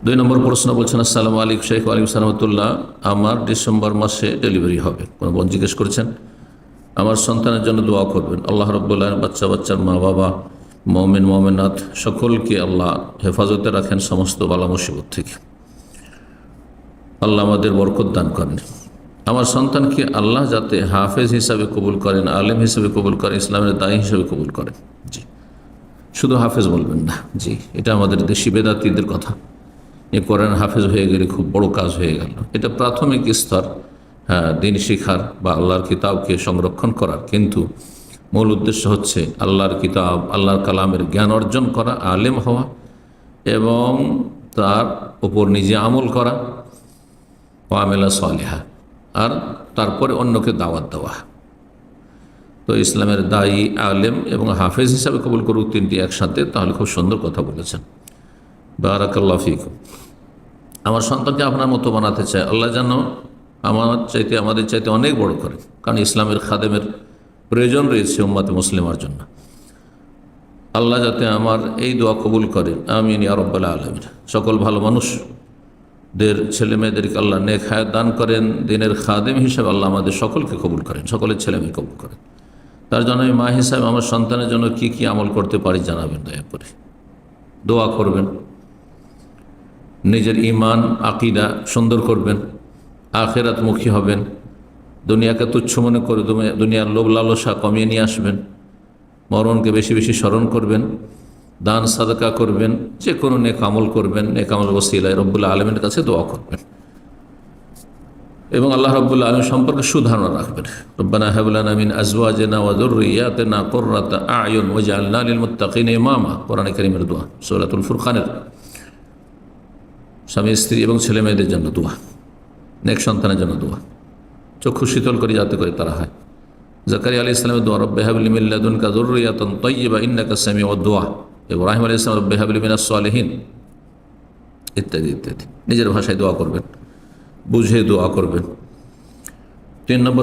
2 নম্বর প্রশ্ন বলছেন, আসসালামু আলাইকুম শেখ। ওয়ালাইকুম সালামতুল্লাহ। আমার ডিসেম্বর মাসে ডেলিভারি হবে। কোনো বোন জিজ্ঞেস করেছেন। আমার সন্তানের জন্য দোয়া করবেন। আল্লাহ রাব্বুল আলামিন বাচ্চার মা বাবা, মুমিন মুমিনাত সকলকে আল্লাহ হেফাজতে রাখেন সমস্ত বালা মুসিবত থেকে। আল্লাহ আমাদের বরকত দান করেন। আমার সন্তানকে আল্লাহ যাতে হাফেজ হিসাবে কবুল করেন, আলেম হিসাবে কবুল করেন, ইসলামের দায়ী হিসাবে কবুল করেন। জি, শুধু হাফেজ বলবেন না। জি, এটা আমাদের দেশি বেদাতীদের কথা। এ কোরআন হাফেজ হয়ে গেলে খুব বড় কাজ হয়ে গেল। এটা প্রাথমিক স্তর, হ্যাঁ, দিন শিখার বা আল্লাহর কিতাবকে সংরক্ষণ করার, কিন্তু মূল উদ্দেশ্য হচ্ছে আল্লাহর কিতাব, আল্লাহর কালামের জ্ঞান অর্জন করা, আলেম হওয়া এবং তার উপর নিজে আমল করা, ওয়ামেলা সালিহা, আর তারপরে অন্যকে দাওয়াত দেওয়া। তো ইসলামের দায়ী, আলেম এবং হাফেজ হিসাবে কবুল করুক, তিনটি একসাথে, তাহলে খুব সুন্দর কথা বলেছেন। বারাকাল্লাহু ফিকুম। আমার সন্তানকে আপনার মতো বানাতে চায়, আল্লাহ যেন আমাদের চাইতে অনেক বড় করে, কারণ ইসলামের খাদেমের প্রয়োজন রয়েছে উম্মতে মুসলিমার জন্য। আল্লাহ যাতে আমার এই দোয়া কবুল করেন, আমিন ইয়া রাব্বাল আলামিন। সকল ভালো মানুষদের ছেলে মেয়েদেরকে আল্লাহ নেক হায়াত দান করেন, দিনের খাদেম হিসেবে আল্লাহ আমাদের সকলকে কবুল করেন, সকলের ছেলে মেয়ে কবুল করেন। তার জন্য আমি মা হিসাবে আমার সন্তানের জন্য কি কি আমল করতে পারি জানাবেন দয়া করে। দোয়া করবেন, নিজের ঈমান আকীদা সুন্দর করবেন, আখিরাতমুখী হবেন, দুনিয়াকে তুচ্ছ মনে করে দুনিয়ার লোভ লালসা কমিয়ে নিয়ে আসবেন, মরণকে বেশি বেশি স্মরণ করবেন, দান সাদকা করবেন, যে কোনো নেক আমল করবেন, নেক আমল ওসিলায় রব্বুল আলমীর কাছে দোয়া করবেন এবং আল্লাহ রাব্বুল আলামিন সম্পর্কে সুধারণা রাখবেন। রব্বানা হাব লানা মিন আজওয়াজিনা ওয়া যুররিয়াতিনা কুররাতা আ'য়ুন ওয়াজআলনা লিল মুত্তাকিনা ইমামা। কোরআনে কারীমের দোয়া, সূরাতুল ফুরকানের। স্বামী স্ত্রী এবং ছেলে মেয়েদের জন্য দোয়া, নেক সন্তানের জন্য দোয়া, চক্ষু শীতল করে যাতে করে তারা হয়। জাকারিয়া আলাইহিস সালামের দোয়া, রব্বি হাব লি মিন লাদুনকা যুররিয়াতান তাইয়্যিবা ইন্নাকা সামিউদ দুআ। ইব্রাহিম আলাইহিস সালাম, রব্বি হাব লি মিনাস সালিহিন, ইত্যাদি ইত্যাদি। নিজের ভাষায় দোয়া করবেন, বুঝে দোয়া করবেন। 3 নম্বর